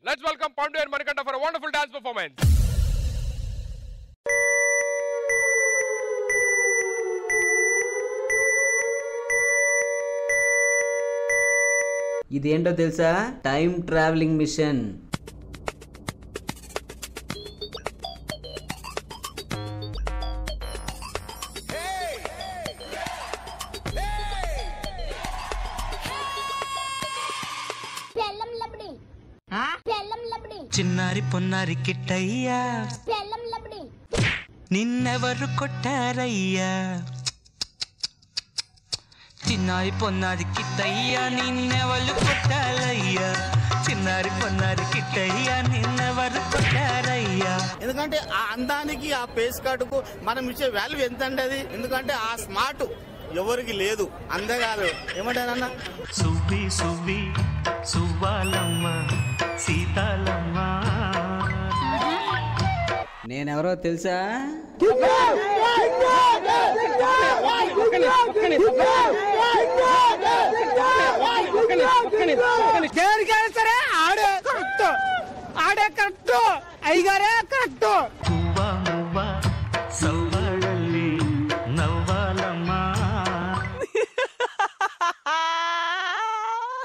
Let's welcome Pandu and Manikanta for a wonderful dance performance. ఇదేంటో తెలుసా? Time travelling machine. చిన్నారి పొన్నారి కిట్టయ్యా, నిన్నెవరు కొట్టారయ్యా? చిన్నారి పొన్నారి కిట్టయ్యా, నిన్నెవరు కొట్టారయ్యా? చిన్నారి పొన్నారి కిట్టయ్యా, నిన్నెవరు కొట్టారయ్యా? ఎందుకంటే ఆ అందానికి ఆ ఫేస్ కట్కు మనం ఇచ్చే వాల్యూ ఎంత అండి? ఎందుకంటే ఆ స్మార్ట్ ఎవరికి లేదు. అందగాదు ఏమంటారన్నా? సువ్వి సువ్వి సువ్వాలమ్మ సీతాలమ్మ. నేనెవరో తెలుసా? సరే ఆడే కరెక్ట్, ఆడే కరెక్ట్, అయ్యగారే కరెక్ట్. పువ్వా మువ్వా సవ్వాడల్లి నవ్వాలమ్మా.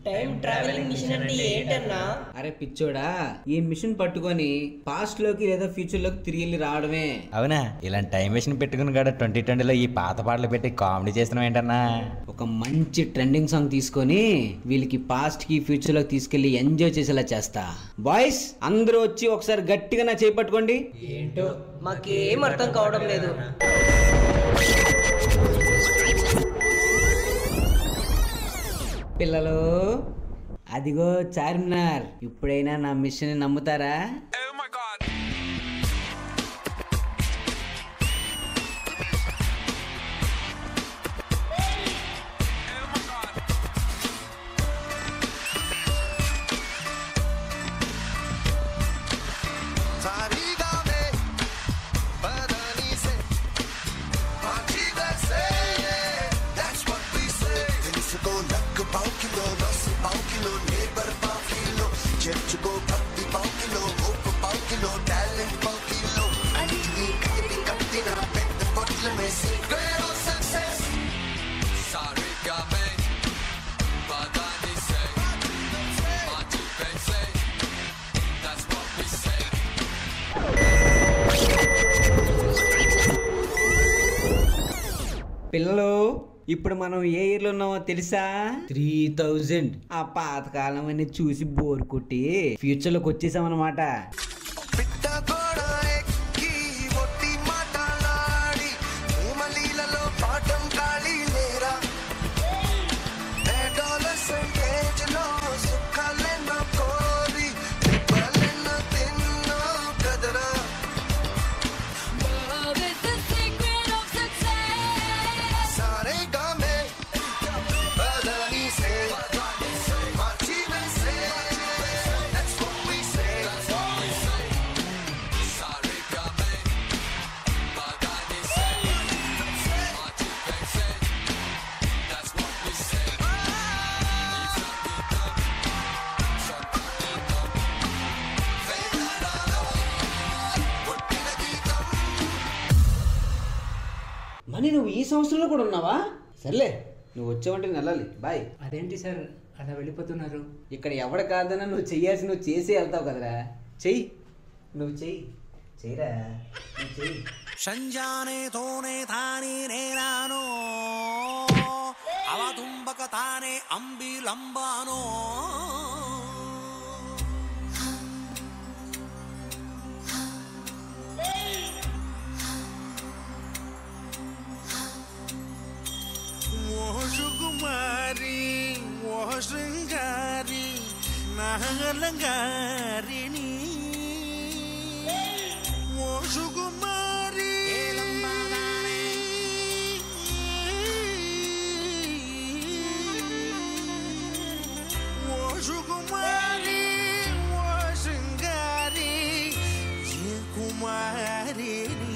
టైం ట్రావెలింగ్ మిషన్ అంటే ఏంటన్నా? అరే పిచ్చోడా, ఈ మిషన్ పట్టుకొని పాస్ట్ లోకి లేదా ఫ్యూచర్ లోకి తిరిగి రావడమే. అవునా? ఇలాంటి టైం మిషన్ పెట్టుకుని కూడా 2020లో ఈ పాత పాటలు పెట్టి కామెడీ చేస్తున్నాం ఏంటన్నా? ఒక మంచి ట్రెండింగ్ సాంగ్ తీసుకొని వీళ్ళకి పాస్ట్ కి ఫ్యూచర్ లోకి తీసుకెళ్లి ఎంజాయ్ చేసేలా చేస్తా. బాయ్స్ అందరూ వచ్చి ఒకసారి గట్టిగా నా చేయి పట్టుకోండి. ఏంటో మాకేం అర్థం కావడం లేదు. పిల్లలు, అదిగో చార్మినార్. ఇప్పుడైనా నా మిషన్ నమ్ముతారా? పిల్లలు, ఇప్పుడు మనం ఏ ఇయర్ లో ఉన్నామో తెలుసా? 3000. ఆ పాతకాలం అని చూసి బోర్ కొట్టి ఫ్యూచర్ లోకి వచ్చేసాం అన్నమాట. మనీ, నువ్వు ఈ సంవత్సరంలో కూడా ఉన్నావా? సర్లే, నువ్వు వచ్చావంటే వెళ్ళాలి. బాయ్. అదేంటి సార్ అలా వెళ్ళిపోతున్నారు? ఇక్కడ ఎవడ కాదన్నా నువ్వు చెయ్యాల్సి నువ్వు చేసి వెళ్తావు కదరా. చెయ్యి, నువ్వు చెయ్యి, చెయ్యరా, నువ్వు చెయ్యి. సంజానే తోనే తానే నేనానో అవతుంబక తానే అంబిలంబానో. కుమారి ఓ శృంగారి నాగలంగారిని ఓ సుకుమారి ఓ సుకుమారి ఓ శృంగారి ఏ కుమారిని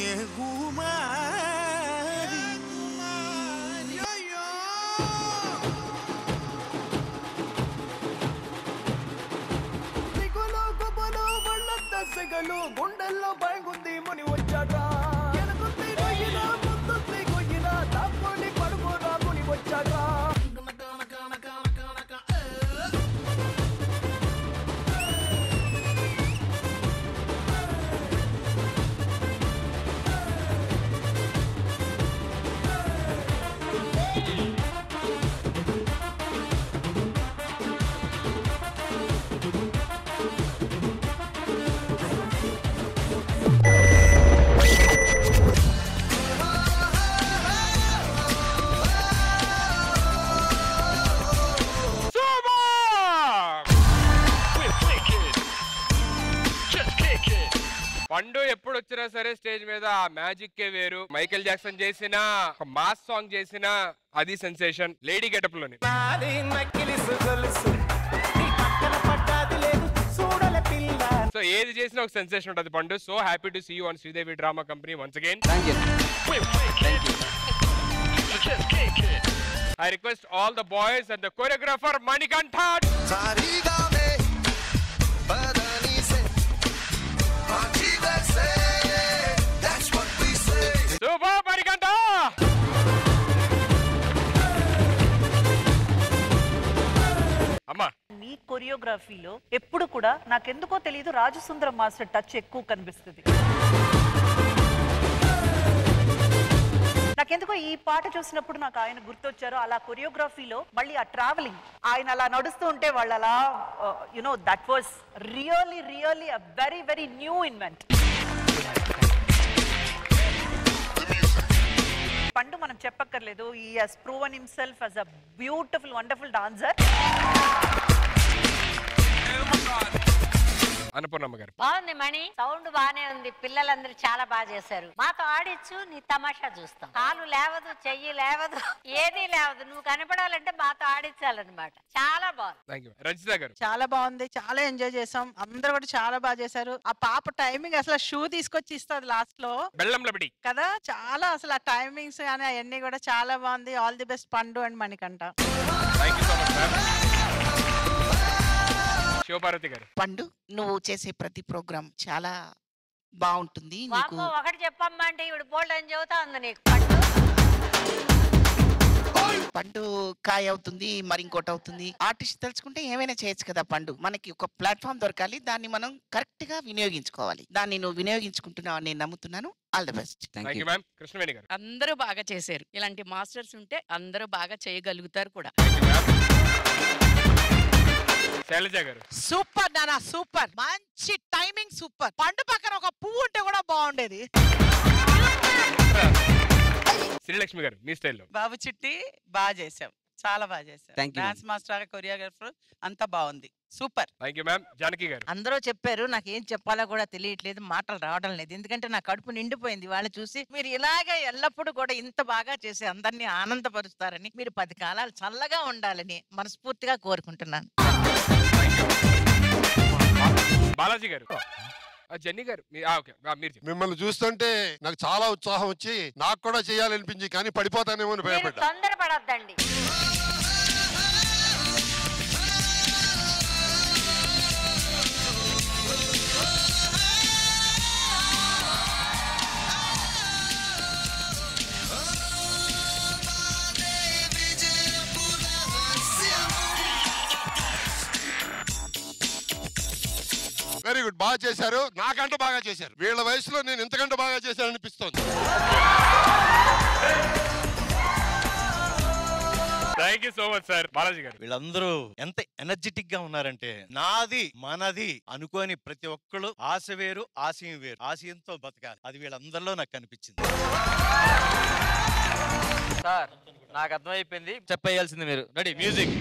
ఏ కుమారి. పండు ఎప్పుడు వచ్చినా సరే స్టేజ్ మీద ఆ మ్యాజిక్ కే వేరు. మైకేల్ జాక్సన్ చేసిన మాస్ సాంగ్ చేసిన అది సెన్సేషన్ లేడీ గెటప్ లోని. సో ఏది చేసినా ఒక సెన్సేషన్ ఉంటుంది Pandu. So happy to see you on Sridevi drama company once again. I request all the boys and the choreographer Manikantha. Super Manikantha. అమ్మా మీ కొరియోగ్రఫీలో ఎప్పుడు కూడా నాకెందుకో తెలియదు రాజసుందరం మాస్టర్ టచ్ ఎక్కువ కనిపిస్తుంది. నాకెందుకో ఈ పాట చూసినప్పుడు నాకు ఆయన గుర్తొచ్చారు. అలా కొరియోగ్రఫీలో మళ్ళీ ఆ ట్రావెలింగ్ ఆయన అలా నడుస్తూ ఉంటే వాళ్ళు అలా you know that was really really a very very new invent. పండు మనం చెప్పక్కర్లేదు, he has proven himself as a beautiful wonderful dancer. Annapurnamma garu బాగుంది మణి, సౌండ్ బానే ఉంది, పిల్లలందరూ చాలా బాగా చేశారు. మాతో ఆడిచ్చు, నీ తమాషా చూస్తాం. కాలు లేవదు, చెయ్యి లేవదు, ఏదీ లేవదు, నువ్వు కనపడాలంటే మాతో ఆడించాలన్నమాట. చాలా బాగుంది. రజిత గారు చాలా బాగుంది, చాలా ఎంజాయ్ చేసాం, అందరూ కూడా చాలా బాగా చేశారు. ఆ పాప టైమింగ్ అసలు షూ తీసుకొచ్చి ఇస్తుంది లాస్ట్ లో కదా, చాలా అసలు ఆ టైమింగ్స్ కానీ అవన్నీ కూడా చాలా బాగుంది. ఆల్ ది బెస్ట్ పండు అండ్ మణికంఠ. పండు నువ్వు చేసే ప్రతి ప్రోగ్రామ్ చాలా బాగుంటుంది. ఒకటి చెప్పమ్మా అంటే ఇప్పుడు బోల్డ్ అని చెబుతా ఉంది నీకు. పండు కాయ అవుతుంది, మరి ఇంకోటి అవుతుంది. ఆర్టిస్ట్ తెలుసుకుంటే ఏమైనా చేయొచ్చు కదా పండు. మనకి ఒక ప్లాట్ఫామ్ దొరకాలి, దాన్ని మనం కరెక్ట్ గా వినియోగించుకోవాలి. దాన్ని నువ్వు వినియోగించుకుంటున్నావు అని నేను నమ్ముతున్నాను. All the best. అందరూ బాగా చేశారు. ఇలాంటి మాస్టర్స్ ఉంటే అందరూ బాగా చేయగలుగుతారు కూడా. సూపర్ నానా, సూపర్, మంచి టైమింగ్, సూపర్. పండు పక్కన ఒక పువ్వు ఉంటే కూడా బాగుండేది. శ్రీలక్ష్మి గారు మీ స్టైల్లో. బాబు చిట్టి బాగా చేసావు, చాలా బాగా చేసావు. డాన్స్ మాస్టర్, కొరియోగ్రాఫర్ అంతా బాగుంది, సూపర్. జానకి గారు అందరూ చెప్పారు, నాకు ఏం చెప్పాలో కూడా తెలియట్లేదు, మాటలు రావడం లేదు. ఎందుకంటే నా కడుపు నిండిపోయింది వాళ్ళు చూసి. మీరు ఇలాగే ఎల్లప్పుడూ కూడా ఇంత బాగా చేసి అందరినీ ఆనందపరుస్తారని, మీరు 10 కాలాలు చల్లగా ఉండాలని మనస్ఫూర్తిగా కోరుకుంటున్నాను. బాలాజీ గారు, జెన్నీ గారు, మిమ్మల్ని చూస్తుంటే నాకు చాలా ఉత్సాహం వచ్చి నాకు కూడా చేయాలనిపించి, కానీ పడిపోతానేమో అని భయపడ్డా. తొందరపడద్దండి. వెరీ గుడ్, బాగా చేశారు. నాకంటే బాగా చేశారు. వీళ్ళ వయసులో నేను ఇంతకంటే బాగా చేశాను అనిపిస్తోంది. Thank you so much sir. Balaji గారు, వీళ్ళందరూ ఎంత ఎనర్జెటిక్ గా ఉన్నారంటే, నాది మనది అనుకోని ప్రతి ఒక్కళ్ళు ఆశ వేరు, ఆశయం వేరు, ఆశయంతో బతకాలి, అది వీళ్ళందరిలో నాకు కనిపించింది. సార్ నాకు అర్థమైపోయింది, చెప్పేయాల్సింది మీరు. Ready, music.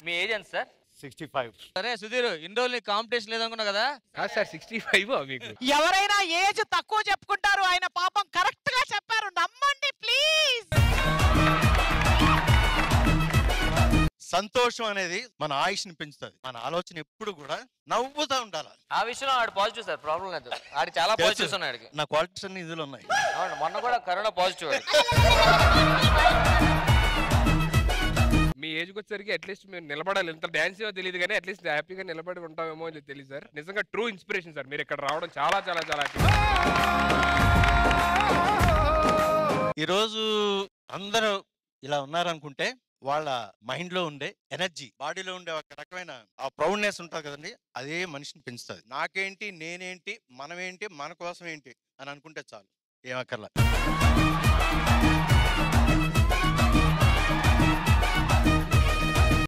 మీ ఏజ్ ఎంత సార్? 65. సరే సుధీర్, ఇన్ని రోజులు కాంపిటీషన్ లేదనుకున్నా కదా సార్? 65 మీకు. ఎవరైనా ఏజ్ తక్కువ చెప్పుకుంటారు, ఆయన పాపం కరెక్ట్ గా చెప్పారు, నమ్మండి ప్లీజ్. సంతోషం అనేది మన ఆయుష్ని పెంచుతుంది. మన ఆలోచన ఎప్పుడు కూడా నవ్వుతూ ఉండాలి. ఆ విషయంలో ఆడు పాజిటివ్ సార్, ప్రాబ్లం లేదు. ఆడి చాలా పాజిటివ్స్ ఉన్నాయి. ఆడికి నా క్వాలిటీస్ అన్ని ఇందులో ఉన్నాయి. మొన్న కూడా కరోనా పాజిటివ్. మీ ఏజ్ వచ్చేసరికి అట్లీస్ట్ మీరు నిలబడాలి. ఎంత డాన్స్ ఏమో తెలియదు కానీ అట్లీస్ట్ హ్యాపీగా నిలబడి ఉంటామేమో అని తెలియదు సార్. నిజంగా ట్రూ ఇన్స్పిరేషన్ సార్. మీరు ఇక్కడ రావడం చాలా చాలా చాలా ఈరోజు అందరూ ఇలా ఉన్నారనుకుంటే వాళ్ళ మైండ్ లో ఉండే ఎనర్జీ, బాడీలో ఉండే ఒక రకమైన ఆ ప్రౌడ్నెస్ ఉంటుంది కదండి, అదే మనిషిని పెంచుతుంది. నాకేంటి, నేనేంటి, మనమేంటి, మన కోసం ఏంటి అని అనుకుంటే చాలు, ఏమక్కర్లా.